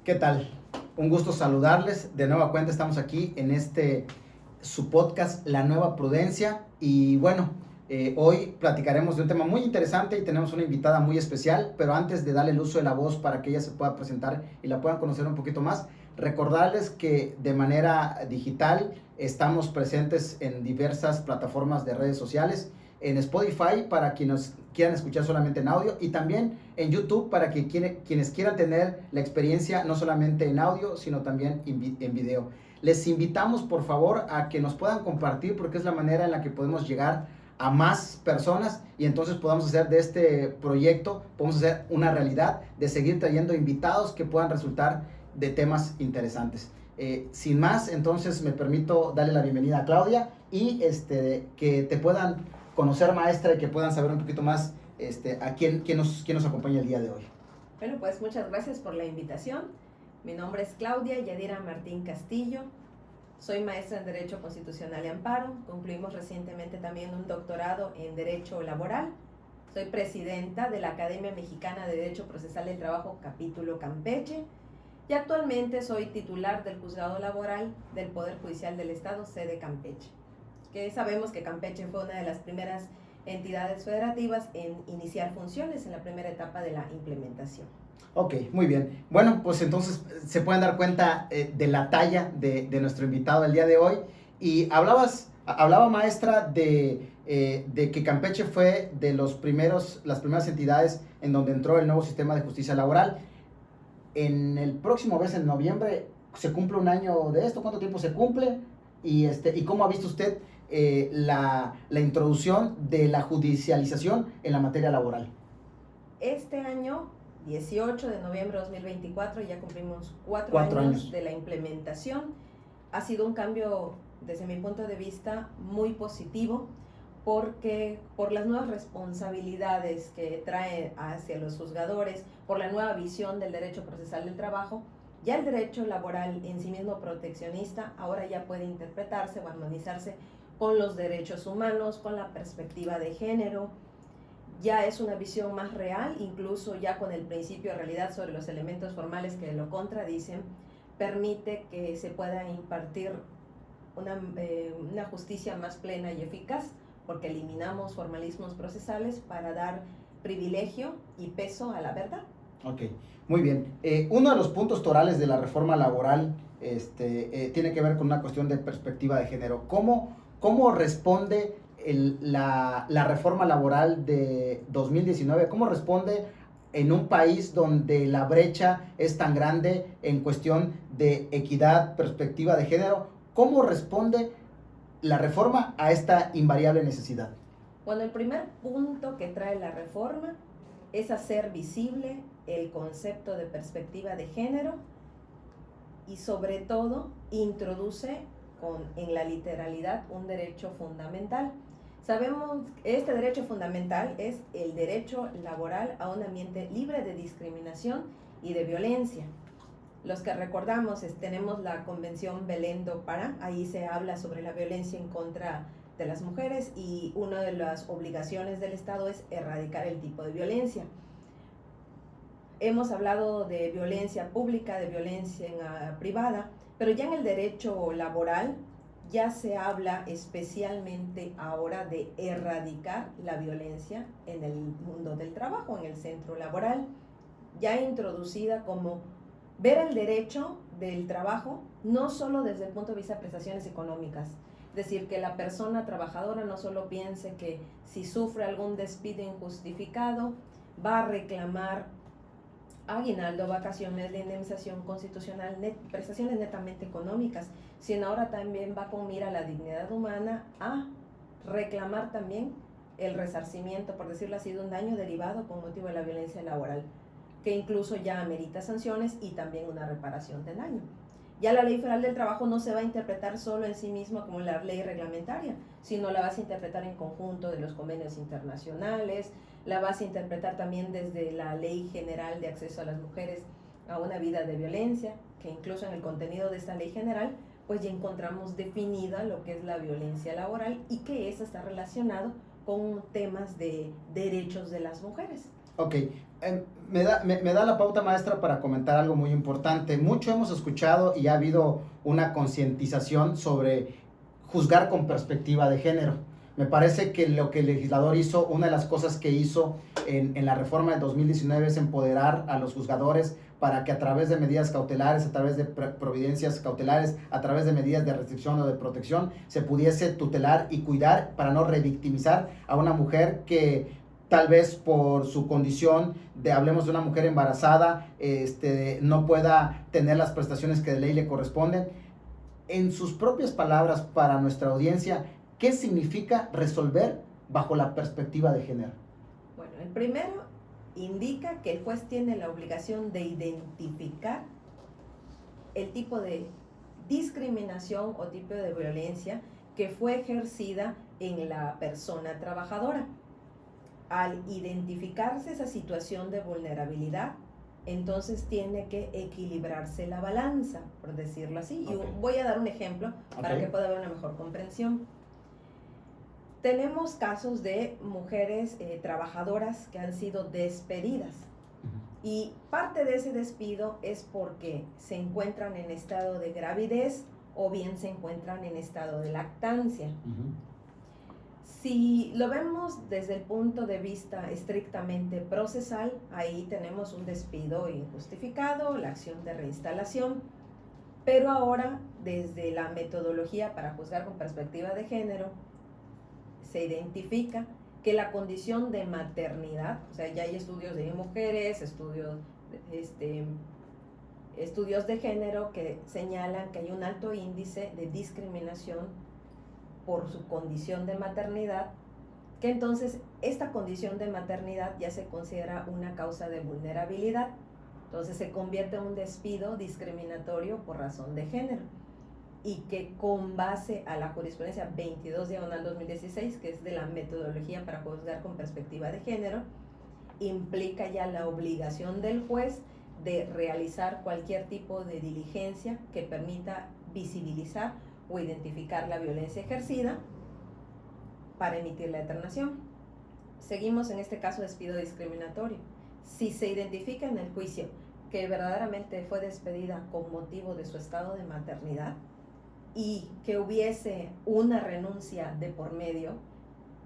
¿Qué tal? Un gusto saludarles. De nueva cuenta estamos aquí en su podcast, La Nueva Prudencia. Y bueno, hoy platicaremos de un tema muy interesante y tenemos una invitada muy especial. Pero antes de darle el uso de la voz para que ella se pueda presentar y la puedan conocer un poquito más, recordarles que de manera digital estamos presentes en diversas plataformas de redes sociales, en Spotify para quienes quieran escuchar solamente en audio y también en YouTube para que quienes quieran tener la experiencia no solamente en audio sino también en video. Les invitamos por favor a que nos puedan compartir porque es la manera en la que podemos llegar a más personas y entonces podamos hacer de este proyecto, podemos hacer una realidad de seguir trayendo invitados que puedan resultar de temas interesantes. Sin más, entonces me permito darle la bienvenida a Claudia y que te puedan conocer, maestra, y que puedan saber un poquito más a quién nos acompaña el día de hoy. Bueno, pues muchas gracias por la invitación. Mi nombre es Claudia Yadira Martín Castillo. Soy maestra en Derecho Constitucional y Amparo. Concluimos recientemente también un doctorado en Derecho Laboral. Soy presidenta de la Academia Mexicana de Derecho Procesal del Trabajo, capítulo Campeche. Y actualmente soy titular del Juzgado Laboral del Poder Judicial del Estado, sede Campeche. Que sabemos que Campeche fue una de las primeras entidades federativas en iniciar funciones en la primera etapa de la implementación. Ok, muy bien. Bueno, pues entonces se pueden dar cuenta de la talla de nuestro invitado el día de hoy. Y hablaba maestra de que Campeche fue de las primeras entidades en donde entró el nuevo sistema de justicia laboral. En el próximo mes, en noviembre, se cumple un año de esto. ¿Cuánto tiempo se cumple? Y cómo ha visto usted la introducción de la judicialización en la materia laboral. Este año, 18 de noviembre de 2024, ya cumplimos cuatro años de la implementación. Ha sido un cambio, desde mi punto de vista, muy positivo, porque por las nuevas responsabilidades que trae hacia los juzgadores, por la nueva visión del derecho procesal del trabajo, ya el derecho laboral en sí mismo proteccionista ahora ya puede interpretarse o armonizarse con los derechos humanos, con la perspectiva de género. Ya es una visión más real, incluso ya con el principio de realidad sobre los elementos formales que lo contradicen, permite que se pueda impartir una justicia más plena y eficaz, porque eliminamos formalismos procesales para dar privilegio y peso a la verdad. Ok, muy bien. Uno de los puntos torales de la reforma laboral tiene que ver con una cuestión de perspectiva de género. ¿Cómo responde la reforma laboral de 2019? ¿Cómo responde en un país donde la brecha es tan grande en cuestión de equidad, perspectiva de género? ¿Cómo responde la reforma a esta invariable necesidad? Bueno, el primer punto que trae la reforma es hacer visible el concepto de perspectiva de género y sobre todo introduce en la literalidad un derecho fundamental. Sabemos que este derecho fundamental es el derecho laboral a un ambiente libre de discriminación y de violencia. Los que recordamos, tenemos la Convención Belém do Pará, ahí se habla sobre la violencia en contra de las mujeres y una de las obligaciones del Estado es erradicar el tipo de violencia. Hemos hablado de violencia pública, de violencia privada, pero ya en el derecho laboral ya se habla especialmente ahora de erradicar la violencia en el mundo del trabajo, en el centro laboral, ya introducida como ver el derecho del trabajo no solo desde el punto de vista de prestaciones económicas, es decir, que la persona trabajadora no solo piense que si sufre algún despido injustificado va a reclamar aguinaldo, vacaciones, la indemnización constitucional, prestaciones netamente económicas, sino ahora también va con mira a la dignidad humana a reclamar también el resarcimiento, por decirlo así, de un daño derivado con motivo de la violencia laboral, que incluso ya amerita sanciones y también una reparación del daño. Ya la Ley Federal del Trabajo no se va a interpretar solo en sí misma como la ley reglamentaria, sino la vas a interpretar en conjunto de los convenios internacionales, la vas a interpretar también desde la Ley General de Acceso a las Mujeres a una vida de violencia, que incluso en el contenido de esta ley general, pues ya encontramos definida lo que es la violencia laboral y que esa está relacionado con temas de derechos de las mujeres. Ok, me da la pauta maestra para comentar algo muy importante. Mucho hemos escuchado y ha habido una concientización sobre juzgar con perspectiva de género. Me parece que lo que el legislador hizo, una de las cosas que hizo en la reforma de 2019 es empoderar a los juzgadores para que a través de medidas cautelares, a través de providencias cautelares, a través de medidas de restricción o de protección, se pudiese tutelar y cuidar para no revictimizar a una mujer que tal vez por su condición hablemos de una mujer embarazada, no pueda tener las prestaciones que de ley le corresponden. En sus propias palabras para nuestra audiencia, ¿qué significa resolver bajo la perspectiva de género? Bueno, el primero indica que el juez tiene la obligación de identificar el tipo de discriminación o tipo de violencia que fue ejercida en la persona trabajadora. Al identificarse esa situación de vulnerabilidad, entonces tiene que equilibrarse la balanza, por decirlo así. Okay. Y voy a dar un ejemplo para que pueda haber una mejor comprensión. Tenemos casos de mujeres trabajadoras que han sido despedidas. Y parte de ese despido es porque se encuentran en estado de gravidez o bien se encuentran en estado de lactancia. Si lo vemos desde el punto de vista estrictamente procesal, ahí tenemos un despido injustificado, la acción de reinstalación, pero ahora desde la metodología para juzgar con perspectiva de género, se identifica que la condición de maternidad, o sea, ya hay estudios de mujeres, estudios de género que señalan que hay un alto índice de discriminación por su condición de maternidad, que entonces esta condición de maternidad ya se considera una causa de vulnerabilidad, entonces se convierte en un despido discriminatorio por razón de género, y que con base a la jurisprudencia 22/2016, que es de la metodología para juzgar con perspectiva de género, implica ya la obligación del juez de realizar cualquier tipo de diligencia que permita visibilizar o identificar la violencia ejercida para emitir la determinación. Seguimos en este caso despido discriminatorio. Si se identifica en el juicio que verdaderamente fue despedida con motivo de su estado de maternidad y que hubiese una renuncia de por medio,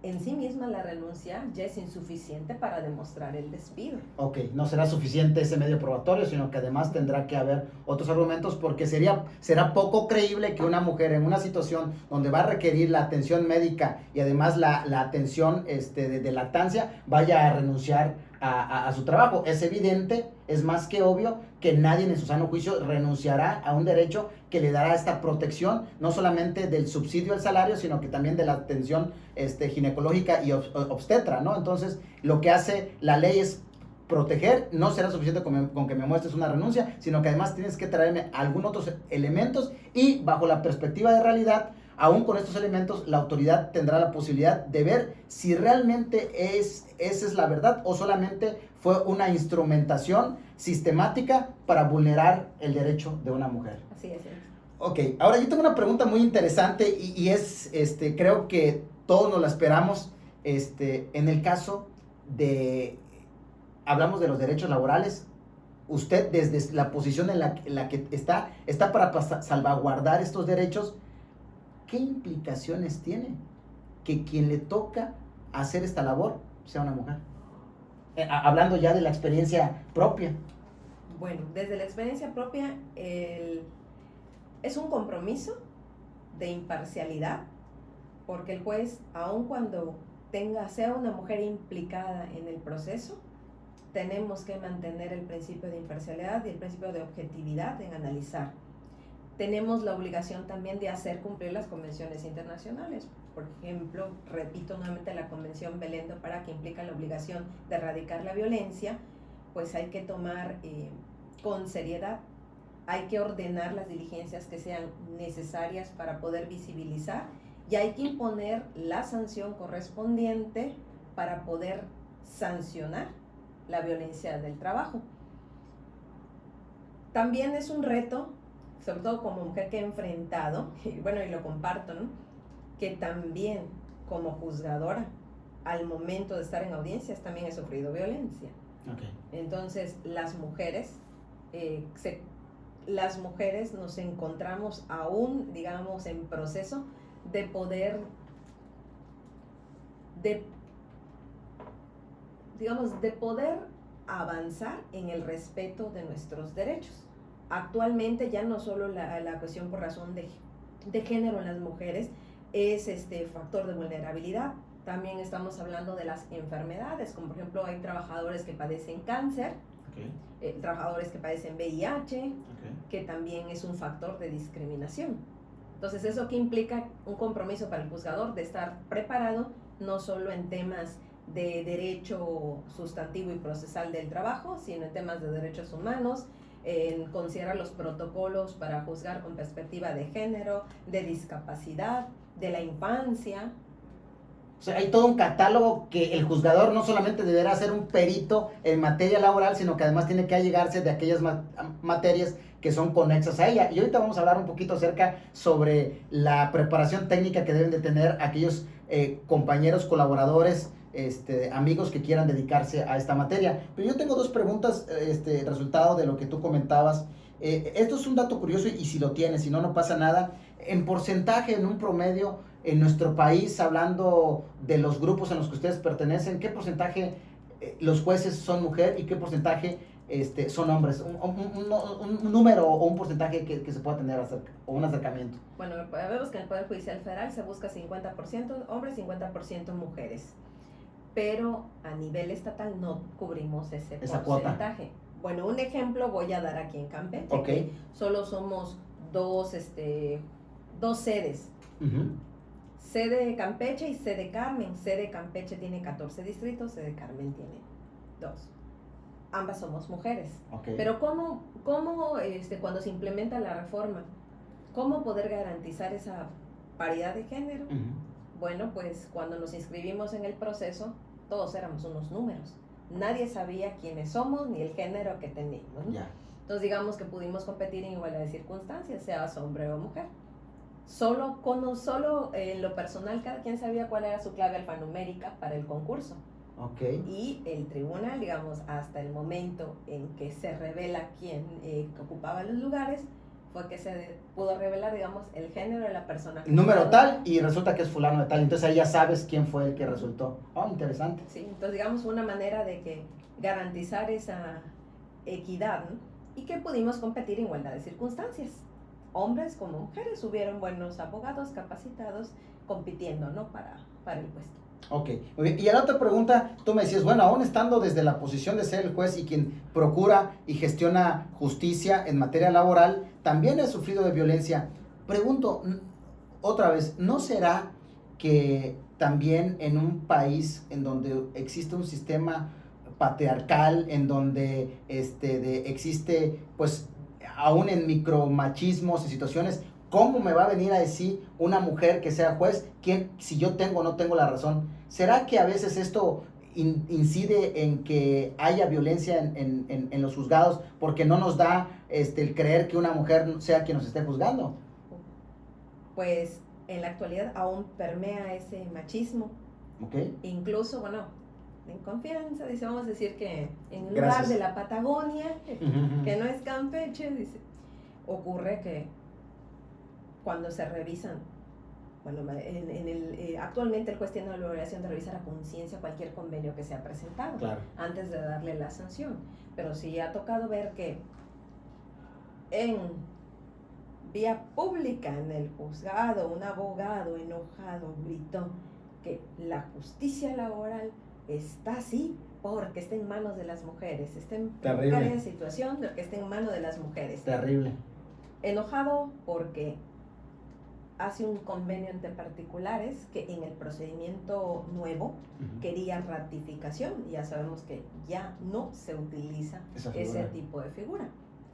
en sí misma la renuncia ya es insuficiente para demostrar el despido. Ok, no será suficiente ese medio probatorio, sino que además tendrá que haber otros argumentos, porque será poco creíble que una mujer en una situación donde va a requerir la atención médica y además la atención de lactancia vaya a renunciar a su trabajo. Es evidente, es más que obvio que nadie en su sano juicio renunciará a un derecho que le dará esta protección, no solamente del subsidio al salario, sino que también de la atención ginecológica y obstetra, ¿no? Entonces, lo que hace la ley es proteger. No será suficiente con que me muestres una renuncia, sino que además tienes que traerme algunos otros elementos, y bajo la perspectiva de realidad, aún con estos elementos, la autoridad tendrá la posibilidad de ver si realmente esa es la verdad o solamente fue una instrumentación sistemática para vulnerar el derecho de una mujer. Así es. Ok, ahora yo tengo una pregunta muy interesante y es, creo que todos nos la esperamos, en el caso de, hablamos de los derechos laborales, usted desde la posición en la que está para salvaguardar estos derechos. ¿Qué implicaciones tiene que quien le toca hacer esta labor sea una mujer? Hablando ya de la experiencia propia. Bueno, desde la experiencia propia, es un compromiso de imparcialidad, porque el juez, aun cuando sea una mujer implicada en el proceso, tenemos que mantener el principio de imparcialidad y el principio de objetividad en analizar. Tenemos la obligación también de hacer cumplir las convenciones internacionales. Por ejemplo, repito nuevamente la Convención Belém do Pará, que implica la obligación de erradicar la violencia, pues hay que tomar con seriedad, hay que ordenar las diligencias que sean necesarias para poder visibilizar, y hay que imponer la sanción correspondiente para poder sancionar la violencia del trabajo. También es un reto, sobre todo como mujer que he enfrentado, y bueno, y lo comparto, ¿no?, que también como juzgadora al momento de estar en audiencias también he sufrido violencia. Okay. Entonces, las mujeres nos encontramos aún, digamos, en proceso de poder, de poder avanzar en el respeto de nuestros derechos. Actualmente ya no solo la cuestión por razón de género en las mujeres es factor de vulnerabilidad. También estamos hablando de las enfermedades, como por ejemplo hay trabajadores que padecen cáncer, trabajadores que padecen VIH, que también es un factor de discriminación. Entonces, ¿eso qué implica? Un compromiso para el juzgador de estar preparado, no solo en temas de derecho sustantivo y procesal del trabajo, sino en temas de derechos humanos, en considerar los protocolos para juzgar con perspectiva de género, de discapacidad, de la infancia. O sea, hay todo un catálogo que el juzgador no solamente deberá ser un perito en materia laboral, sino que además tiene que allegarse de aquellas materias que son conexas a ella. Y ahorita vamos a hablar un poquito acerca sobre la preparación técnica que deben de tener aquellos compañeros, colaboradores, amigos que quieran dedicarse a esta materia. Pero yo tengo dos preguntas, resultado de lo que tú comentabas. Esto es un dato curioso y si lo tienes, si no, no pasa nada. En porcentaje, en un promedio, en nuestro país, hablando de los grupos en los que ustedes pertenecen, ¿qué porcentaje los jueces son mujer y qué porcentaje son hombres? Un número o un porcentaje que se pueda tener o un acercamiento. Bueno, vemos que en el Poder Judicial Federal se busca 50% hombres, 50% mujeres. Pero a nivel estatal no cubrimos ese porcentaje. Cuota. Bueno, un ejemplo voy a dar aquí en Campeche. Okay. Solo somos dos sedes. Uh-huh. Sede Campeche y sede Carmen. Sede Campeche tiene 14 distritos, sede Carmen tiene 2. Ambas somos mujeres. Okay. Pero ¿cómo cuando se implementa la reforma, cómo poder garantizar esa paridad de género? Uh-huh. Bueno, pues cuando nos inscribimos en el proceso, todos éramos unos números. Nadie sabía quiénes somos ni el género que teníamos, ¿no? Yeah. Entonces digamos que pudimos competir en igualdad de circunstancias, seas hombre o mujer. Solo en lo personal, cada quien sabía cuál era su clave alfanumérica para el concurso. Okay. Y el tribunal, digamos, hasta el momento en que se revela quién ocupaba los lugares, fue que se pudo revelar, digamos, el género de la persona. Número tal, y resulta que es fulano de tal, entonces ahí ya sabes quién fue el que resultó. Oh, interesante. Sí, entonces digamos una manera de que garantizar esa equidad, ¿no? Y que pudimos competir en igualdad de circunstancias. Hombres como mujeres, hubieron buenos abogados capacitados compitiendo, ¿no? Para el puesto. Ok, muy bien. Y a la otra pregunta, tú me decías, bueno, aún estando desde la posición de ser el juez y quien procura y gestiona justicia en materia laboral, también he sufrido de violencia. Pregunto otra vez, ¿no será que también en un país en donde existe un sistema patriarcal, en donde existe, pues, aún en micromachismos y situaciones, ¿cómo me va a venir a decir una mujer que sea juez si yo tengo o no tengo la razón? ¿Será que a veces esto incide en que haya violencia en los juzgados porque no nos da el creer que una mujer sea quien nos esté juzgando? Pues en la actualidad aún permea ese machismo. Okay. Incluso, bueno, en confianza, dice, vamos a decir que en un lugar de la Patagonia, que no es Campeche, dice, ocurre que cuando se revisan, bueno, actualmente el juez tiene la obligación de revisar a conciencia cualquier convenio que sea presentado, claro, antes de darle la sanción. Pero si ha tocado ver que en vía pública en el juzgado un abogado enojado gritó que la justicia laboral está así porque está en manos de las mujeres, está en precaria situación porque está en manos de las mujeres. Terrible. Enojado porque hace un convenio entre particulares que en el procedimiento nuevo quería ratificación. Ya sabemos que ya no se utiliza ese tipo de figura.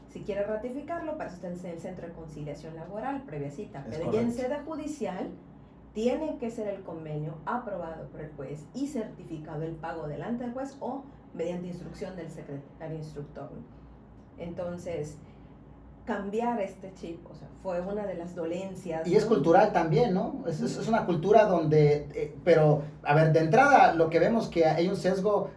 Si quiere ratificarlo, para eso está en el Centro de Conciliación Laboral, previa cita. Pero ya en sede judicial tiene que ser el convenio aprobado por el juez y certificado el pago delante del juez o mediante instrucción del secretario instructor. Entonces, cambiar este chip, o sea, fue una de las dolencias. Y es cultural también, ¿no? Es una cultura donde, pero, a ver, de entrada lo que vemos que hay un sesgo,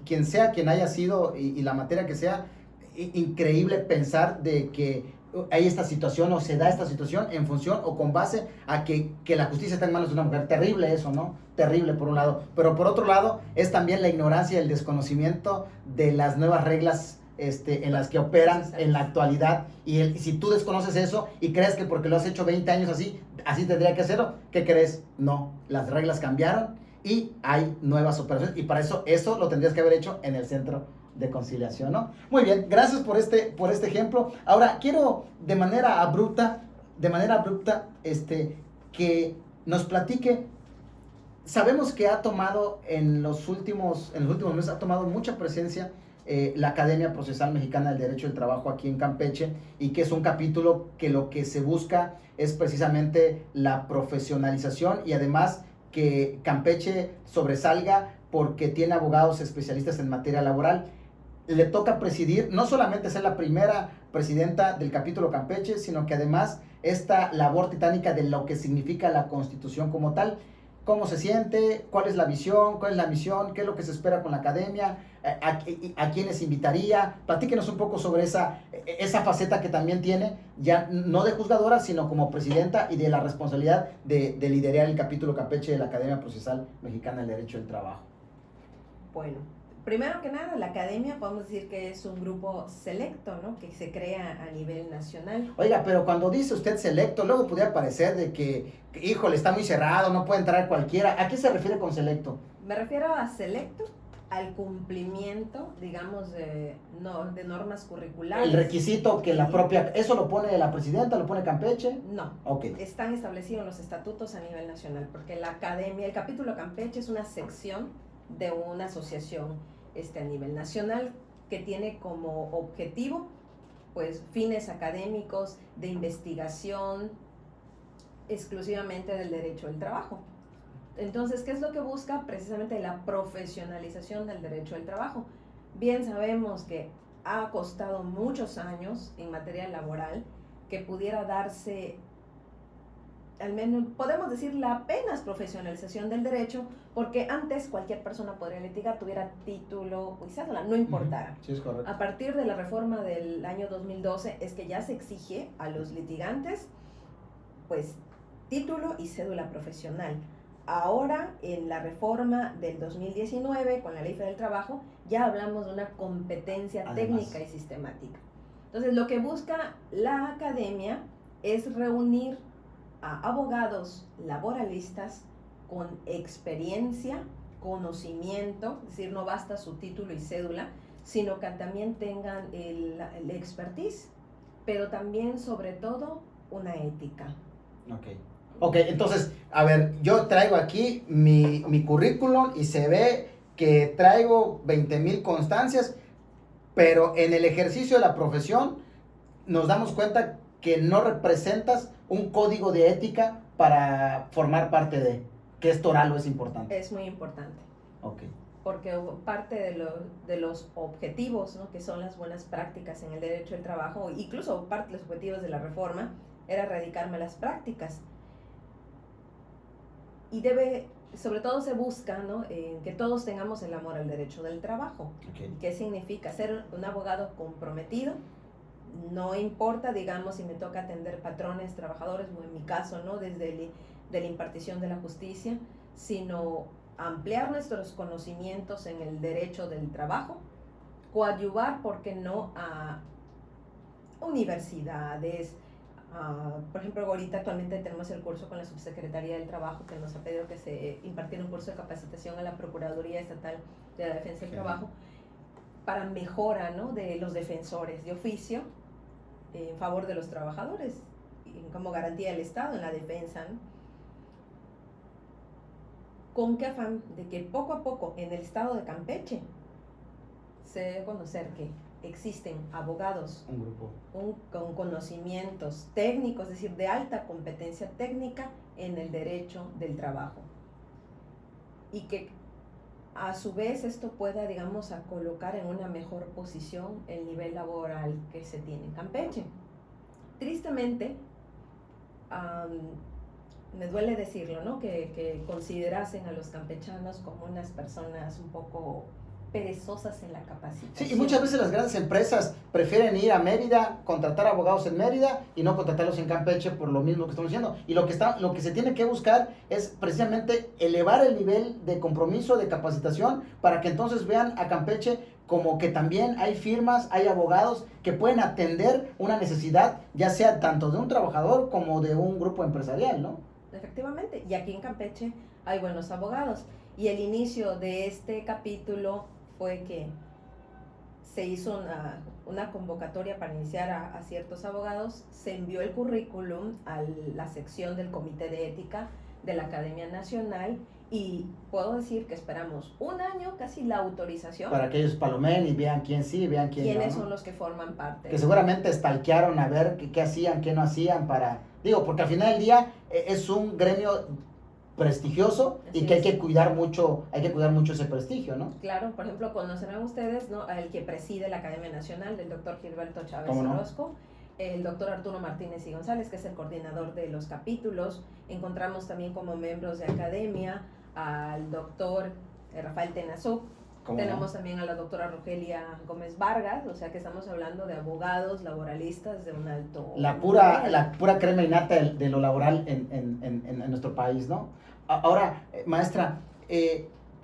quien sea, quien haya sido y la materia que sea, increíble pensar de que hay esta situación o se da esta situación en función o con base a que la justicia está en manos de una mujer. Terrible eso, ¿no? Terrible por un lado. Pero por otro lado es también la ignorancia y el desconocimiento de las nuevas reglas en las que operan en la actualidad, y si tú desconoces eso y crees que porque lo has hecho 20 años así tendría que hacerlo, ¿qué crees? No, las reglas cambiaron y hay nuevas operaciones, y para eso lo tendrías que haber hecho en el centro de conciliación, ¿no? Muy bien, gracias por este ejemplo. Ahora quiero de manera abrupta, que nos platique. Sabemos que ha tomado en los últimos meses, ha tomado mucha presencia la Academia Procesal Mexicana del Derecho del Trabajo aquí en Campeche, y que es un capítulo que lo que se busca es precisamente la profesionalización, y además que Campeche sobresalga porque tiene abogados especialistas en materia laboral. Le toca presidir, no solamente ser la primera presidenta del capítulo Campeche, sino que además esta labor titánica de lo que significa la Constitución como tal. ¿Cómo se siente? ¿Cuál es la visión? ¿Cuál es la misión? ¿Qué es lo que se espera con la academia? ¿A quiénes invitaría? Platíquenos un poco sobre esa faceta que también tiene, ya no de juzgadora, sino como presidenta, y de la responsabilidad de liderar el capítulo Campeche de la Academia Procesal Mexicana del Derecho del Trabajo. Bueno, primero que nada, la academia podemos decir que es un grupo selecto, ¿no? Que se crea a nivel nacional. Oiga, pero cuando dice usted selecto, luego podría parecer de que, híjole, está muy cerrado, no puede entrar cualquiera. ¿A qué se refiere con selecto? Me refiero a selecto al cumplimiento, digamos, de normas curriculares. El requisito que la propia, ¿eso lo pone la presidenta, lo pone Campeche? No, okay. Están establecidos en los estatutos a nivel nacional, porque la academia, el capítulo Campeche es una sección de una asociación a nivel nacional que tiene como objetivo pues fines académicos de investigación exclusivamente del derecho del trabajo. Entonces, ¿qué es lo que busca? Precisamente la profesionalización del derecho del trabajo. Bien sabemos que ha costado muchos años en materia laboral que pudiera darse, al menos podemos decir, la apenas profesionalización del derecho, porque antes cualquier persona podría litigar, tuviera título y cédula, no importara. Sí, es correcto. A partir de la reforma del año 2012 es que ya se exige a los litigantes pues título y cédula profesional. Ahora, en la reforma del 2019, con la Ley Federal del Trabajo, ya hablamos de una competencia técnica y sistemática. Entonces, lo que busca la academia es reunir a abogados laboralistas con experiencia, conocimiento, es decir, no basta su título y cédula, sino que también tengan el expertise, pero también, sobre todo, una ética. Ok, entonces, a ver, yo traigo aquí mi currículum y se ve que traigo 20,000 constancias, pero en el ejercicio de la profesión nos damos cuenta que no representas un código de ética para formar parte de, que esto oral o es importante. Es muy importante. Ok. Porque parte de los objetivos, ¿no? Que son las buenas prácticas en el derecho del trabajo, incluso parte de los objetivos de la reforma, era erradicar malas prácticas. Y sobre todo se busca, ¿no? Que todos tengamos el amor al derecho del trabajo. Okay. ¿Qué significa? Ser un abogado comprometido. No importa, digamos, si me toca atender patrones, trabajadores, o en mi caso, ¿no? Desde la impartición de la justicia, sino ampliar nuestros conocimientos en el derecho del trabajo, coadyuvar, ¿por qué no?, a universidades. Por ejemplo, ahorita actualmente tenemos el curso con la Subsecretaría del Trabajo, que nos ha pedido que se impartiera un curso de capacitación a la Procuraduría Estatal de la Defensa del Trabajo para mejora, ¿no?, de los defensores de oficio en favor de los trabajadores, como garantía del Estado en la defensa, ¿no? ¿Con qué afán? De que poco a poco en el estado de Campeche se debe conocer que existen abogados con conocimientos técnicos, es decir, de alta competencia técnica en el derecho del trabajo, y que a su vez esto pueda, digamos, a colocar en una mejor posición el nivel laboral que se tiene en Campeche. tristemente, me duele decirlo, ¿no? Que considerasen a los campechanos como unas personas un poco perezosas en la capacitación. Sí, y muchas veces las grandes empresas prefieren ir a Mérida, contratar abogados en Mérida y no contratarlos en Campeche por lo mismo que estamos diciendo. Y lo que se tiene que buscar es precisamente elevar el nivel de compromiso, de capacitación, para que entonces vean a Campeche como que también hay firmas, hay abogados que pueden atender una necesidad, ya sea tanto de un trabajador como de un grupo empresarial, ¿no? Efectivamente, y aquí en Campeche hay buenos abogados. Y el inicio de este capítulo fue que se hizo una convocatoria para iniciar a ciertos abogados, se envió el currículum a la sección del Comité de Ética de la Academia Nacional y puedo decir que esperamos un año casi la autorización. Para que ellos palomen y vean quién sí, vean quién no. ¿Quiénes son los que forman parte? Que seguramente stalkearon a ver qué hacían, qué no hacían porque al final del día es un gremio prestigioso y que hay que cuidar mucho ese prestigio, ¿no? Claro, por ejemplo, conocerán ustedes, ¿no?, al que preside la Academia Nacional, el doctor Gilberto Chávez Orozco, el doctor Arturo Martínez y González, que es el coordinador de los capítulos. Encontramos también como miembros de academia al doctor Rafael Tenazú. Tenemos también a la doctora Rogelia Gómez Vargas, o sea que estamos hablando de abogados laboralistas de un alto la pura crema innata de lo laboral en nuestro país, ¿no? Ahora, maestra,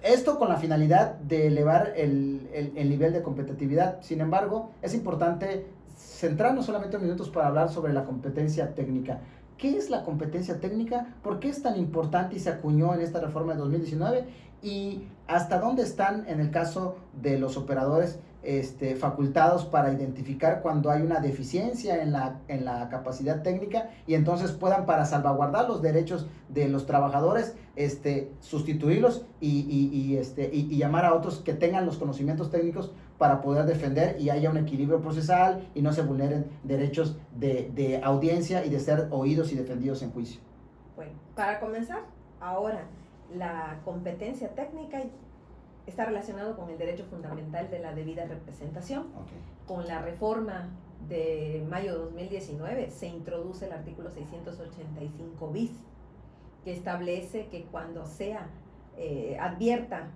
esto con la finalidad de elevar el nivel de competitividad. Sin embargo, es importante centrarnos solamente en minutos para hablar sobre la competencia técnica. ¿Qué es la competencia técnica? ¿Por qué es tan importante y se acuñó en esta reforma de 2019? ¿Y hasta dónde están, en el caso de los operadores, facultados para identificar cuando hay una deficiencia en la capacidad técnica y entonces puedan, para salvaguardar los derechos de los trabajadores, sustituirlos y llamar a otros que tengan los conocimientos técnicos para poder defender y haya un equilibrio procesal y no se vulneren derechos de audiencia y de ser oídos y defendidos en juicio? Bueno, para comenzar, ahora la competencia técnica está relacionado con el derecho fundamental de la debida representación. Okay. Con la reforma de mayo de 2019 se introduce el artículo 685 bis, que establece que cuando sea advierta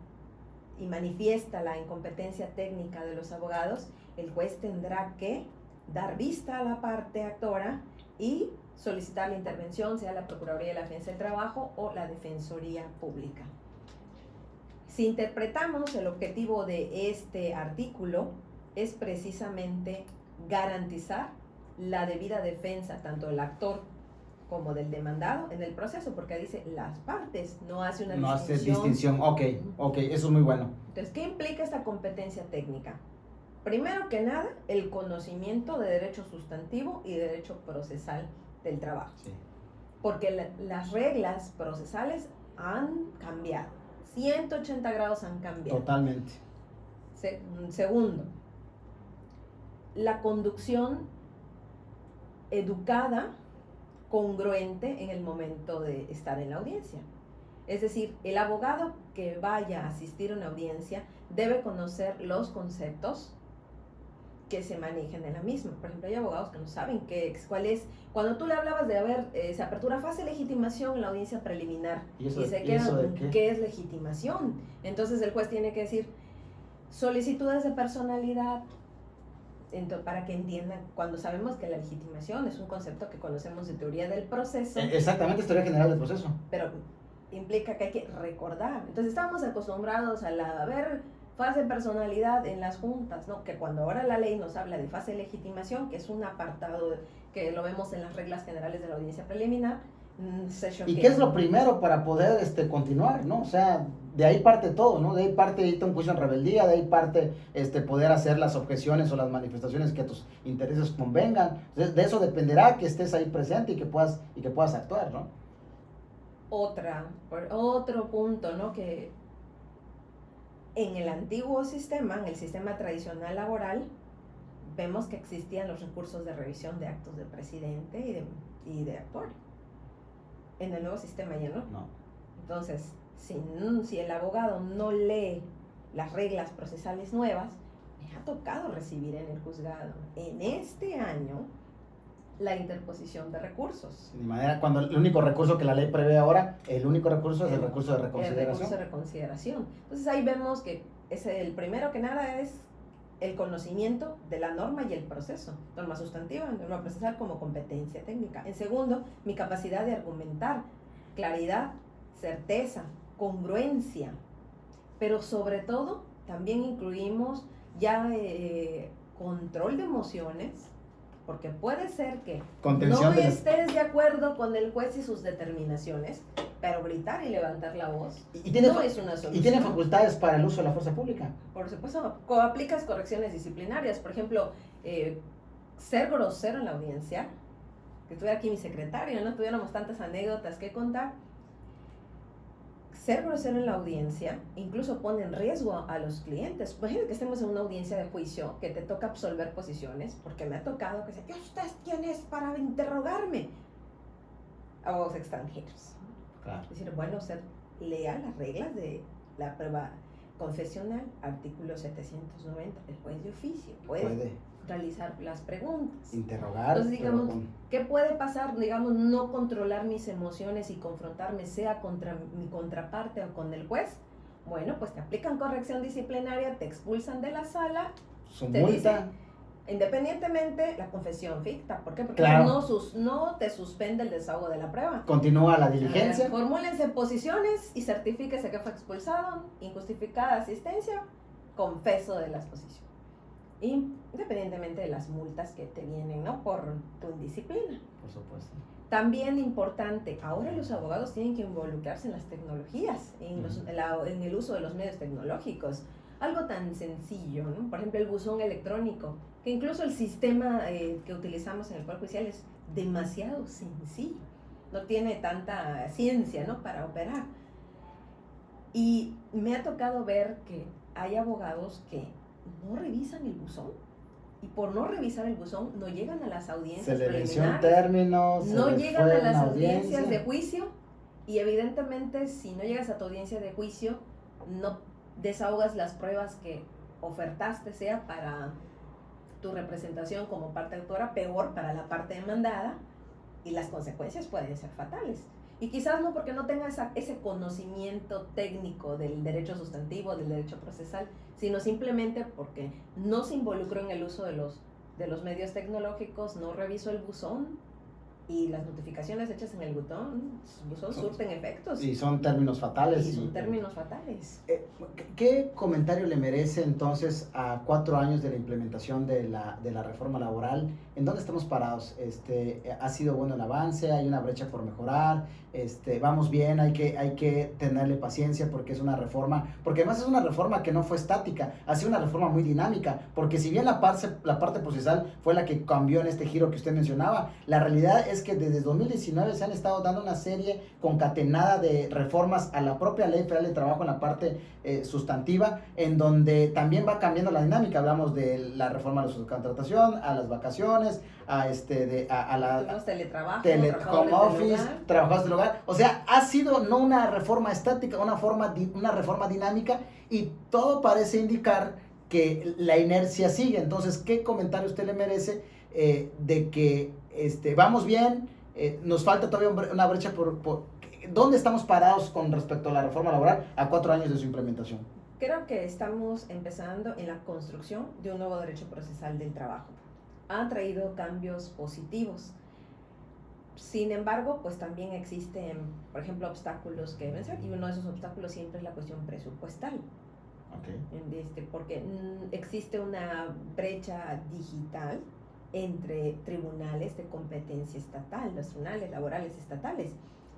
y manifiesta la incompetencia técnica de los abogados, el juez tendrá que dar vista a la parte actora y solicitar la intervención, sea la Procuraduría de la Defensa del Trabajo o la Defensoría Pública. Si interpretamos el objetivo de este artículo, es precisamente garantizar la debida defensa tanto del actor como del demandado en el proceso, porque dice las partes, no hace una distinción. No hace distinción, ok, eso es muy bueno. Entonces, ¿qué implica esta competencia técnica? Primero que nada, el conocimiento de derecho sustantivo y derecho procesal del trabajo. Sí. Porque las reglas procesales han cambiado. 180 grados han cambiado. Totalmente. Segundo, la conducción educada, congruente en el momento de estar en la audiencia. Es decir, el abogado que vaya a asistir a una audiencia debe conocer los conceptos que se manejan en la misma. Por ejemplo, hay abogados que no saben cuál es. Cuando tú le hablabas de se apertura fase de legitimación en la audiencia preliminar y se quedan con ¿qué es legitimación? Entonces el juez tiene que decir solicitudes de personalidad, para que entiendan, cuando sabemos que la legitimación es un concepto que conocemos de teoría del proceso. Exactamente, es teoría general del proceso. Pero implica que hay que recordar. Entonces estábamos acostumbrados a ver fase de personalidad en las juntas, ¿no? Que cuando ahora la ley nos habla de fase de legitimación, que es un apartado que lo vemos en las reglas generales de la audiencia preliminar, ¿y qué es lo primero para poder continuar, ¿no? O sea, de ahí parte todo, ¿no? De ahí parte irte a un juicio en rebeldía, de ahí parte poder hacer las objeciones o las manifestaciones que a tus intereses convengan. De eso dependerá que estés ahí presente y que puedas actuar, ¿no? Otro punto, ¿no? Que en el antiguo sistema, en el sistema tradicional laboral, vemos que existían los recursos de revisión de actos del presidente y de actuario. En el nuevo sistema ya no. Entonces, si el abogado no lee las reglas procesales nuevas, me ha tocado recibir en el juzgado en este año la interposición de recursos. De manera, cuando el único recurso que la ley prevé ahora, el único recurso es el recurso de reconsideración. El recurso de reconsideración. Entonces ahí vemos que es el primero que nada es el conocimiento de la norma y el proceso. Norma sustantiva, norma procesal como competencia técnica. En segundo, mi capacidad de argumentar, claridad, certeza, congruencia. Pero sobre todo, también incluimos ya control de emociones, porque puede ser que Contención no estés de acuerdo con el juez y sus determinaciones, pero gritar y levantar la voz no es una solución. Y tiene facultades para el uso de la fuerza pública. Por supuesto, aplicas correcciones disciplinarias. Por ejemplo, ser grosero en la audiencia, que estuviera aquí mi secretario, no tuviéramos tantas anécdotas que contar. Ser grosero en la audiencia incluso pone en riesgo a los clientes. Imagínate que estemos en una audiencia de juicio que te toca absolver posiciones, porque me ha tocado que se ¿y usted quién es para interrogarme? Abogados extranjeros. Claro. Es decir, bueno, lea las reglas de la prueba confesional, artículo 790, el juez de oficio puede realizar las preguntas. Interrogar. Entonces, digamos, ¿qué puede pasar? Digamos, no controlar mis emociones y confrontarme, sea contra mi contraparte o con el juez. Bueno, pues te aplican corrección disciplinaria, te expulsan de la sala. Su te multa. Dicen, independientemente, la confesión ficta. ¿Por qué? Porque claro. no te suspende el desahogo de la prueba. Continúa la diligencia. Formúlense posiciones y certifíquese que fue expulsado. Injustificada asistencia, confeso de las posiciones. Independientemente de las multas que te vienen, ¿no? Por tu indisciplina. Por supuesto. También importante, ahora los abogados tienen que involucrarse en las tecnologías, en el uso de los medios tecnológicos. Algo tan sencillo, ¿no? Por ejemplo, el buzón electrónico, que incluso el sistema que utilizamos en el Poder Judicial es demasiado sencillo. No tiene tanta ciencia, ¿no? Para operar. Y me ha tocado ver que hay abogados que no revisan el buzón, y por no revisar el buzón no llegan a las audiencias preliminares, términos, no llegan a las audiencias de juicio, y evidentemente si no llegas a tu audiencia de juicio no desahogas las pruebas que ofertaste, sea para tu representación como parte autora, peor para la parte demandada, y las consecuencias pueden ser fatales. Y quizás no porque no tenga ese conocimiento técnico del derecho sustantivo, del derecho procesal, sino simplemente porque no se involucró en el uso de los medios tecnológicos, no revisó el buzón, y las notificaciones hechas en el buzón surten efectos. Y son términos fatales. Y son términos fatales. ¿Qué comentario le merece entonces a 4 años de la implementación de la reforma laboral? ¿En dónde estamos parados? ¿Ha sido bueno el avance? ¿Hay una brecha por mejorar? ¿Vamos bien? Hay que tenerle paciencia porque es una reforma, porque además es una reforma que no fue estática, ha sido una reforma muy dinámica, porque si bien la parte procesal fue la que cambió en este giro que usted mencionaba, la realidad es que desde 2019 se han estado dando una serie concatenada de reformas a la propia Ley Federal de Trabajo en la parte sustantiva, en donde también va cambiando la dinámica. Hablamos de la reforma de la subcontratación, a las vacaciones, teletrabajo, home office, trabajadores del hogar. O sea, ha sido no una reforma estática, una reforma dinámica, y todo parece indicar que la inercia sigue. Entonces, ¿qué comentario usted le merece de que vamos bien, nos falta todavía una brecha ¿dónde estamos parados con respecto a la reforma laboral a 4 años de su implementación? Creo que estamos empezando en la construcción de un nuevo derecho procesal del trabajo. Ha traído cambios positivos. Sin embargo, pues también existen, por ejemplo, obstáculos que vencer, y uno de esos obstáculos siempre es la cuestión presupuestal. Okay. Porque existe una brecha digital entre tribunales de competencia estatal, los tribunales laborales estatales,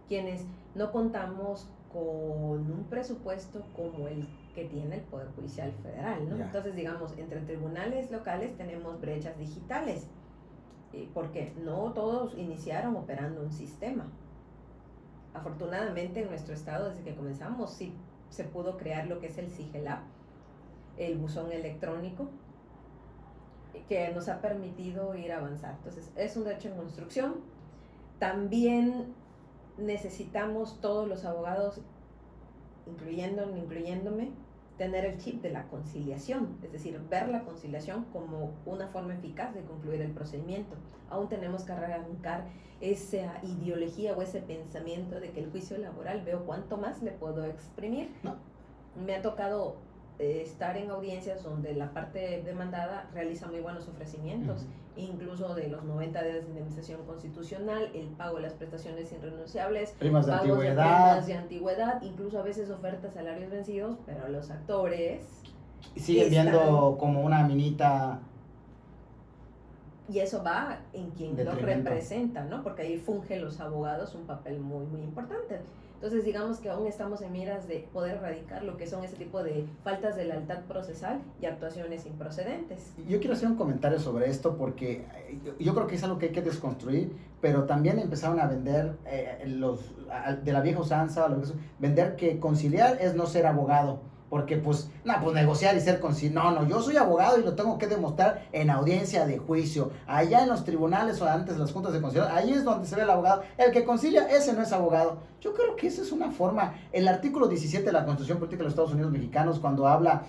quienes no contamos con un presupuesto como el que tiene el Poder Judicial Federal, ¿no? Yeah. Entonces, digamos, entre tribunales locales tenemos brechas digitales, porque no todos iniciaron operando un sistema. Afortunadamente en nuestro estado, desde que comenzamos, sí se pudo crear lo que es el SIGELAP, el buzón electrónico, que nos ha permitido ir a avanzar. Entonces, es un derecho en construcción. También necesitamos todos los abogados, incluyéndome, tener el chip de la conciliación, es decir, ver la conciliación como una forma eficaz de concluir el procedimiento. Aún tenemos que arrancar esa ideología o ese pensamiento de que el juicio laboral veo cuánto más le puedo exprimir. No. Me ha tocado estar en audiencias donde la parte demandada realiza muy buenos ofrecimientos, incluso de los 90 días de indemnización constitucional, el pago de las prestaciones irrenunciables, primas de pagos antigüedad, primas de antigüedad, incluso a veces ofertas salarios vencidos, pero los actores siguen viendo como una minita. Y eso va en quien los Detrimento. representa, ¿no? Porque ahí fungen los abogados un papel muy, muy importante. Entonces, digamos que aún estamos en miras de poder erradicar lo que son ese tipo de faltas de lealtad procesal y actuaciones improcedentes. Yo quiero hacer un comentario sobre esto porque yo creo que es algo que hay que desconstruir, pero también empezaron a vender de la vieja usanza, vender que conciliar es no ser abogado. Porque pues negociar y ser conciliar. No, yo soy abogado y lo tengo que demostrar en audiencia de juicio. Allá en los tribunales o antes las juntas de conciliación, ahí es donde se ve el abogado. El que concilia, ese no es abogado. Yo creo que esa es una forma. El artículo 17 de la Constitución Política de los Estados Unidos Mexicanos, cuando habla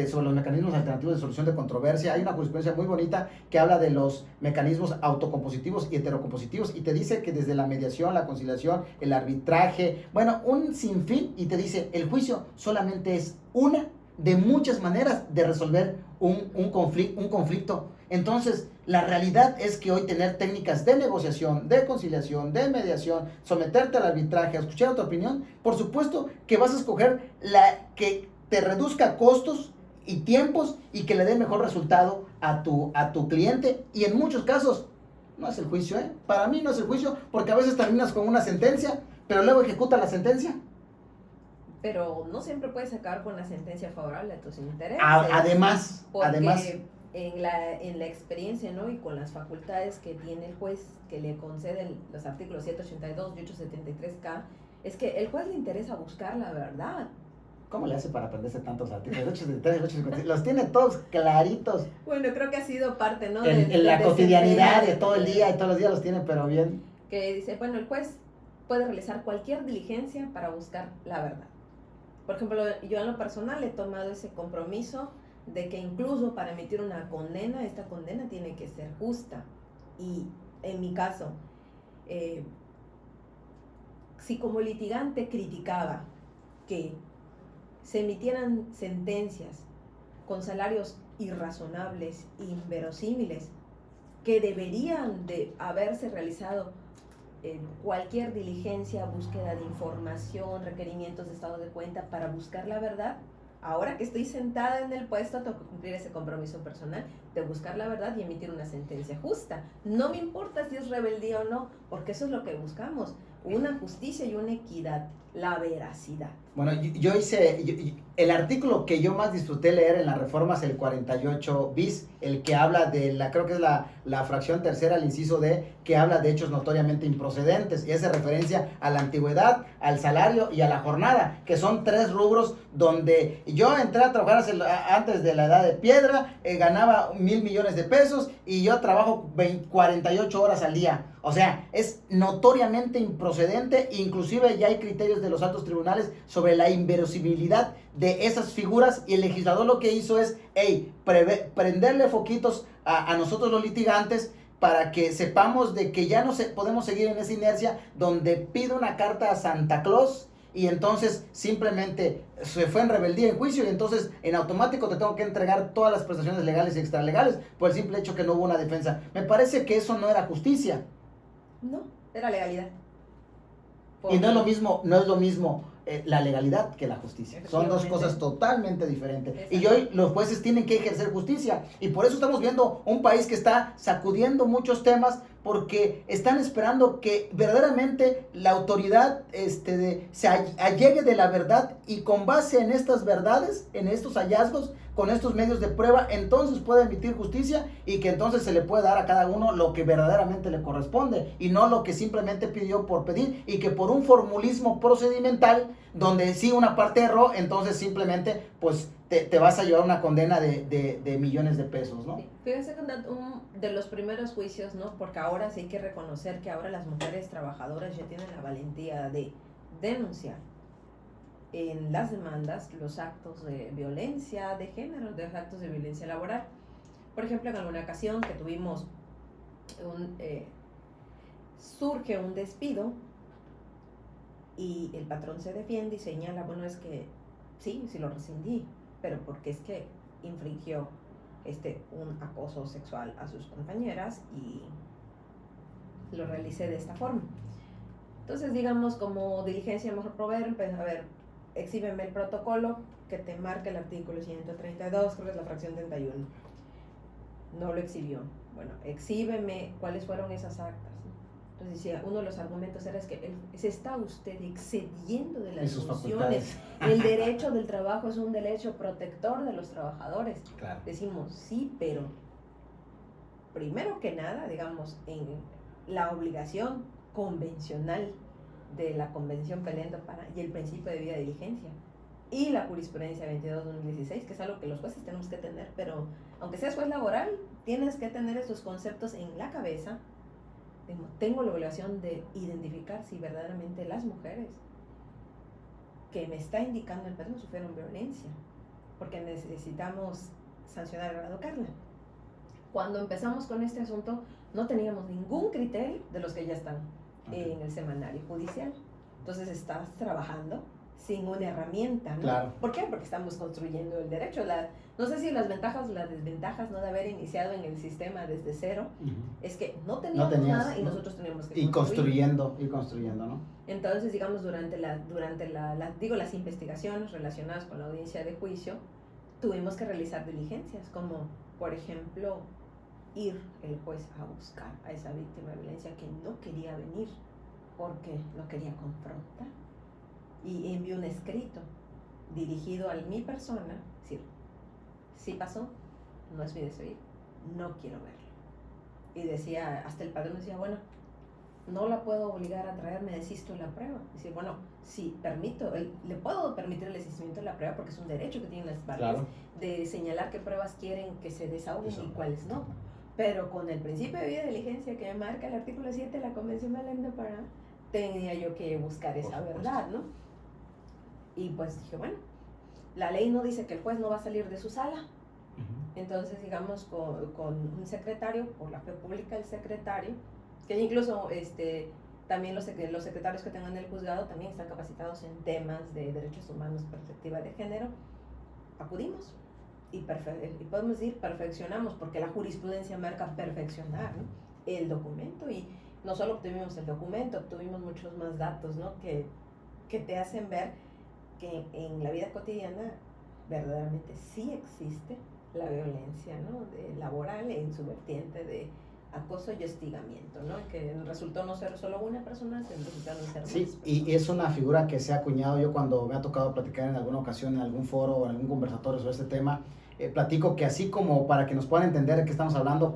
sobre los mecanismos alternativos de solución de controversia, hay una jurisprudencia muy bonita que habla de los mecanismos autocompositivos y heterocompositivos y te dice que desde la mediación, la conciliación, el arbitraje, bueno, un sinfín, y te dice, el juicio solamente es una de muchas maneras de resolver un conflicto. Entonces, la realidad es que hoy tener técnicas de negociación, de conciliación, de mediación, someterte al arbitraje, escuchar tu opinión, por supuesto que vas a escoger la que te reduzca costos y tiempos y que le dé mejor resultado a tu cliente. Y en muchos casos, no es el juicio, ¿eh? Para mí no es el juicio, porque a veces terminas con una sentencia, pero luego ejecuta la sentencia. Pero no siempre puedes acabar con la sentencia favorable a tus intereses. Además, en la experiencia, ¿no? Y con las facultades que tiene el juez, que le conceden los artículos 782 y 873K, es que el juez le interesa buscar la verdad. ¿Cómo le hace para aprenderse tantos artículos? 873 y 853, los tiene todos claritos. Bueno, creo que ha sido parte, ¿no? En la cotidianidad de todo el día, y todos los días los tiene, pero bien. Que dice, bueno, el juez puede realizar cualquier diligencia para buscar la verdad. Por ejemplo, yo en lo personal he tomado ese compromiso de que incluso para emitir una condena, esta condena tiene que ser justa. Y en mi caso, si como litigante criticaba que se emitieran sentencias con salarios irrazonables, inverosímiles, que deberían de haberse realizado cualquier diligencia, búsqueda de información, requerimientos de estado de cuenta para buscar la verdad, ahora que estoy sentada en el puesto, tengo que cumplir ese compromiso personal de buscar la verdad y emitir una sentencia justa. No me importa si es rebeldía o no, porque eso es lo que buscamos, una justicia y una equidad, la veracidad. Bueno, yo hice, el artículo que yo más disfruté leer en las reformas, el 48 bis, el que habla de creo que es la fracción tercera, el inciso D, que habla de hechos notoriamente improcedentes, y hace referencia a la antigüedad, al salario y a la jornada, que son 3 rubros donde yo entré a trabajar antes de la edad de piedra, ganaba 1,000 millones de pesos, y yo trabajo 48 horas al día. O sea, es notoriamente improcedente, inclusive ya hay criterios de los altos tribunales sobre la inverosimibilidad de esas figuras, y el legislador lo que hizo es, prenderle foquitos a nosotros los litigantes para que sepamos de que ya no podemos seguir en esa inercia donde pido una carta a Santa Claus y entonces simplemente se fue en rebeldía en juicio y entonces en automático te tengo que entregar todas las prestaciones legales y extralegales por el simple hecho que no hubo una defensa. Me parece que eso no era justicia. No, era legalidad. Y no es lo mismo la legalidad que la justicia. Son dos cosas totalmente diferentes. Exacto. Y hoy los jueces tienen que ejercer justicia. Y por eso estamos viendo un país que está sacudiendo muchos temas, porque están esperando que verdaderamente la autoridad se allegue de la verdad, y con base en estas verdades, en estos hallazgos, con estos medios de prueba, entonces puede emitir justicia, y que entonces se le puede dar a cada uno lo que verdaderamente le corresponde y no lo que simplemente pidió por pedir, y que por un formulismo procedimental donde sí una parte erró, entonces simplemente pues te vas a llevar una condena de millones de pesos, ¿no? Sí. Fíjense que de los primeros juicios, ¿no? Porque ahora sí hay que reconocer que ahora las mujeres trabajadoras ya tienen la valentía de denunciar. en las demandas los actos de violencia de género, de actos de violencia laboral. Por ejemplo, en alguna ocasión que tuvimos surge un despido y el patrón se defiende y señala, bueno, es que sí lo rescindí, pero porque es que infringió un acoso sexual a sus compañeras y lo realicé de esta forma. Entonces, digamos, como diligencia mejor proveer, a ver, exhíbeme el protocolo que te marca el artículo 132, creo que es la fracción 31. No lo exhibió. Bueno, exhíbeme cuáles fueron esas actas. Entonces decía, uno de los argumentos era es que se está usted excediendo de las funciones. El derecho del trabajo es un derecho protector de los trabajadores. Claro. Decimos, sí, pero primero que nada, digamos, en la obligación convencional de la Convención Pelén do Pará y el principio de debida diligencia y la jurisprudencia 22/2016, que es algo que los jueces tenemos que tener, pero aunque seas juez laboral, tienes que tener estos conceptos en la cabeza. Tengo la obligación de identificar si verdaderamente las mujeres que me está indicando el patrón sufrieron violencia, porque necesitamos sancionar a grado Carla. Cuando empezamos con este asunto, no teníamos ningún criterio de los que ya están en el semanario judicial. Entonces estás trabajando sin una herramienta, ¿no? Claro. ¿Por qué? Porque estamos construyendo el derecho. No sé si las ventajas o las desventajas, ¿no?, de haber iniciado en el sistema desde cero, es que no teníamos nada y nosotros teníamos que construyendo, ¿no? Entonces, digamos, durante las investigaciones relacionadas con la audiencia de juicio, tuvimos que realizar diligencias, como, por ejemplo, ir el juez a buscar a esa víctima de violencia que no quería venir porque no quería confrontar, y envió un escrito dirigido a mi persona, decir, sí pasó, no es mi deseo ir, no quiero verlo. Y decía, hasta el padrón decía, bueno, no la puedo obligar a traer, me desisto de la prueba. Decir, bueno, sí, le puedo permitir el desistimiento de la prueba porque es un derecho que tienen las partes, claro, de señalar qué pruebas quieren que se desahoguen y cuáles no. Pero con el principio de debida diligencia que marca el artículo 7 de la Convención Pelén do Pará, tenía yo que buscar esa verdad, ¿no? Y pues dije, bueno, la ley no dice que el juez no va a salir de su sala. Entonces, digamos, con un secretario, por la fe pública del secretario, que incluso también los secretarios que tengan el juzgado también están capacitados en temas de derechos humanos, perspectiva de género, acudimos y podemos decir perfeccionamos, porque la jurisprudencia marca perfeccionar, ¿no?, el documento. Y no solo obtuvimos el documento, obtuvimos muchos más datos, ¿no?, que te hacen ver que en la vida cotidiana verdaderamente sí existe la violencia, ¿no?, laboral en su vertiente de acoso y hostigamiento, ¿no?, que resultó no ser solo una persona, sino resultaron ser más personas. Y es una figura que se ha acuñado. Yo, cuando me ha tocado platicar en alguna ocasión, en algún foro o en algún conversatorio sobre este tema, platico que, así como, para que nos puedan entender de qué estamos hablando,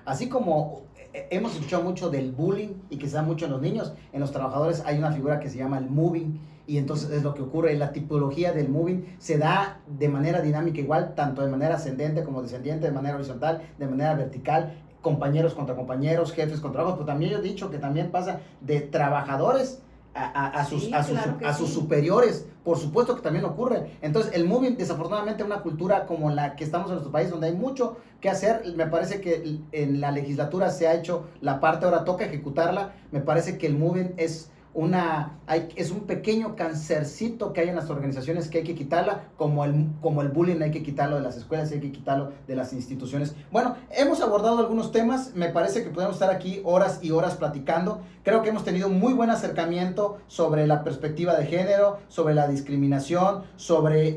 así como hemos escuchado mucho del bullying y que se da mucho en los niños, en los trabajadores hay una figura que se llama el moving. Y entonces es lo que ocurre, la tipología del moving se da de manera dinámica igual, tanto de manera ascendente como descendiente, de manera horizontal, de manera vertical, compañeros contra compañeros, jefes contra trabajos, pero también yo he dicho que también pasa de trabajadores a sus superiores, por supuesto que también ocurre. Entonces el moving, desafortunadamente, una cultura como la que estamos en nuestro país, donde hay mucho que hacer, me parece que en la legislatura se ha hecho la parte, ahora toca ejecutarla. Me parece que el moving es un pequeño cancercito que hay en las organizaciones que hay que quitarla, como el bullying hay que quitarlo de las escuelas, hay que quitarlo de las instituciones. Bueno, hemos abordado algunos temas, me parece que podemos estar aquí horas y horas platicando. Creo que hemos tenido muy buen acercamiento sobre la perspectiva de género, sobre la discriminación, sobre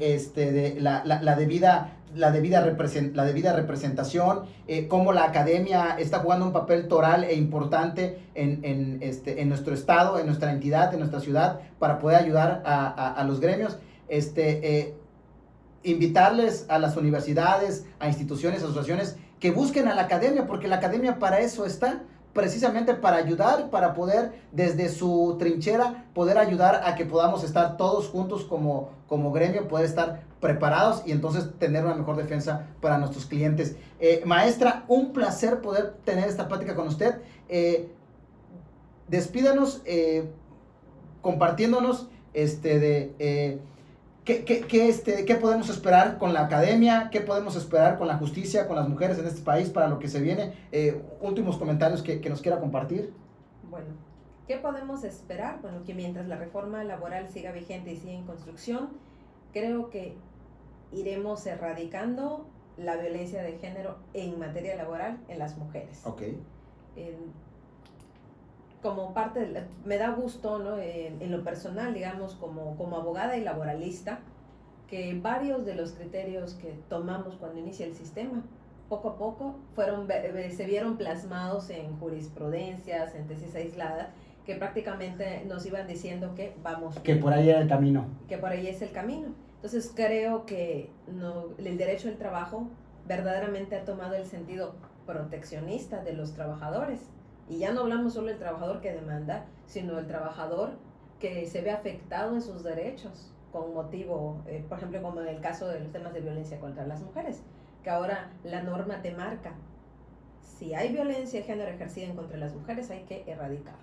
la debida representación, cómo la academia está jugando un papel toral e importante en nuestro estado, en nuestra entidad, en nuestra ciudad, para poder ayudar a los gremios. Invitarles a las universidades, a instituciones, asociaciones, que busquen a la academia, porque la academia para eso está, precisamente para ayudar, para poder desde su trinchera poder ayudar a que podamos estar todos juntos como gremio, poder estar preparados y entonces tener una mejor defensa para nuestros clientes. Maestra, un placer poder tener esta plática con usted. Despídanos compartiéndonos ¿Qué podemos esperar con la academia? ¿Qué podemos esperar con la justicia, con las mujeres en este país para lo que se viene? Últimos comentarios que nos quiera compartir. Bueno, ¿qué podemos esperar? Bueno, que mientras la reforma laboral siga vigente y siga en construcción, creo que iremos erradicando la violencia de género en materia laboral en las mujeres. Ok. Como parte, me da gusto, ¿no? En lo personal, digamos, como abogada y laboralista, que varios de los criterios que tomamos cuando inicia el sistema, poco a poco se vieron plasmados en jurisprudencias, en tesis aisladas, que prácticamente nos iban diciendo que vamos... Que por ahí era el camino. Que por ahí es el camino. Entonces creo que el derecho al trabajo verdaderamente ha tomado el sentido proteccionista de los trabajadores. Y ya no hablamos solo del trabajador que demanda, sino el trabajador que se ve afectado en sus derechos con motivo, por ejemplo, como en el caso de los temas de violencia contra las mujeres, que ahora la norma te marca, si hay violencia de género ejercida en contra de las mujeres hay que erradicarlo,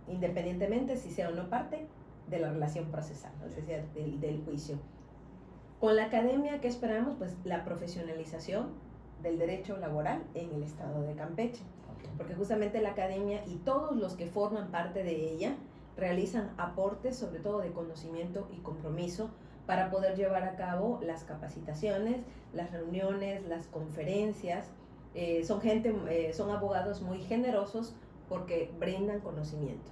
independientemente si sea o no parte de la relación procesal, es decir, del juicio. Con la academia, ¿qué esperamos? Pues la profesionalización del derecho laboral en el estado de Campeche. Porque justamente la academia y todos los que forman parte de ella realizan aportes, sobre todo de conocimiento y compromiso, para poder llevar a cabo las capacitaciones, las reuniones, las conferencias. Son abogados muy generosos porque brindan conocimiento.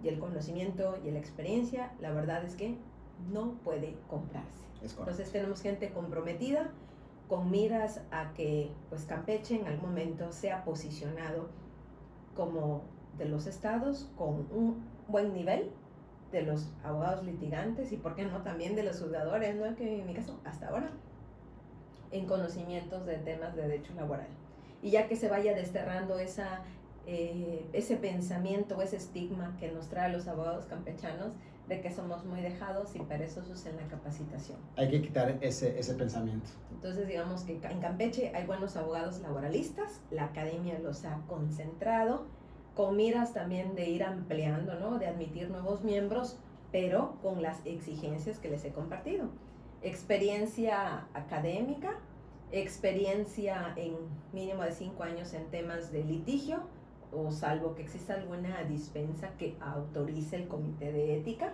Y el conocimiento y la experiencia, la verdad es que no puede comprarse. Entonces tenemos gente comprometida, con miras a que pues Campeche en algún momento sea posicionado como de los estados con un buen nivel de los abogados litigantes y por qué no también de los juzgadores, ¿no? Que en mi caso hasta ahora en conocimientos de temas de derecho laboral, y ya que se vaya desterrando ese pensamiento, ese estigma que nos trae a los abogados campechanos de que somos muy dejados y perezosos en la capacitación. Hay que quitar ese pensamiento. Entonces, digamos que en Campeche hay buenos abogados laboralistas, la academia los ha concentrado, con miras también de ir ampliando, ¿no? De admitir nuevos miembros, pero con las exigencias que les he compartido. Experiencia académica, experiencia en mínimo de 5 años en temas de litigio, o salvo que exista alguna dispensa que autorice el comité de ética,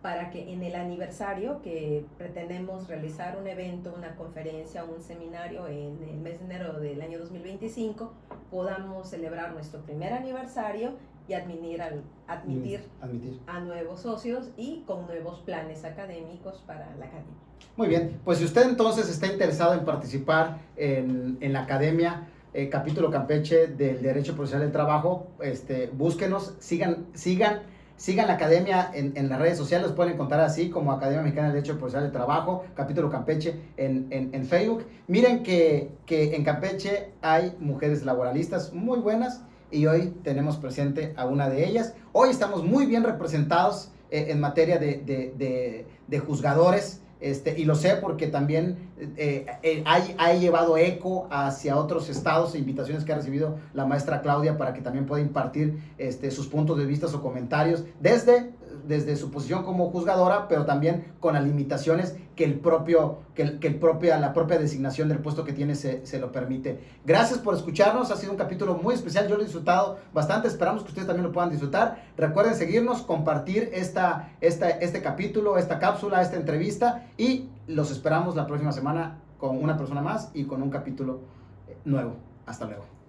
para que en el aniversario, que pretendemos realizar un evento, una conferencia, un seminario en el mes de enero del año 2025, podamos celebrar nuestro primer aniversario y admitir a nuevos socios y con nuevos planes académicos para la academia. Muy bien, pues si usted entonces está interesado en participar en la academia, capítulo Campeche del Derecho Procesal del Trabajo, búsquenos, sigan la academia en las redes sociales, los pueden encontrar así como Academia Mexicana de Derecho Procesal del Trabajo, capítulo Campeche en Facebook. Miren que en Campeche hay mujeres laboralistas muy buenas y hoy tenemos presente a una de ellas. Hoy estamos muy bien representados en materia de juzgadores. Y lo sé porque también ha llevado eco hacia otros estados e invitaciones que ha recibido la maestra Claudia para que también pueda impartir sus puntos de vista o comentarios desde su posición como juzgadora, pero también con las limitaciones que la propia designación del puesto que tiene se lo permite. Gracias por escucharnos, ha sido un capítulo muy especial, yo lo he disfrutado bastante, esperamos que ustedes también lo puedan disfrutar. Recuerden seguirnos, compartir este capítulo, esta cápsula, esta entrevista, y los esperamos la próxima semana con una persona más y con un capítulo nuevo. Hasta luego.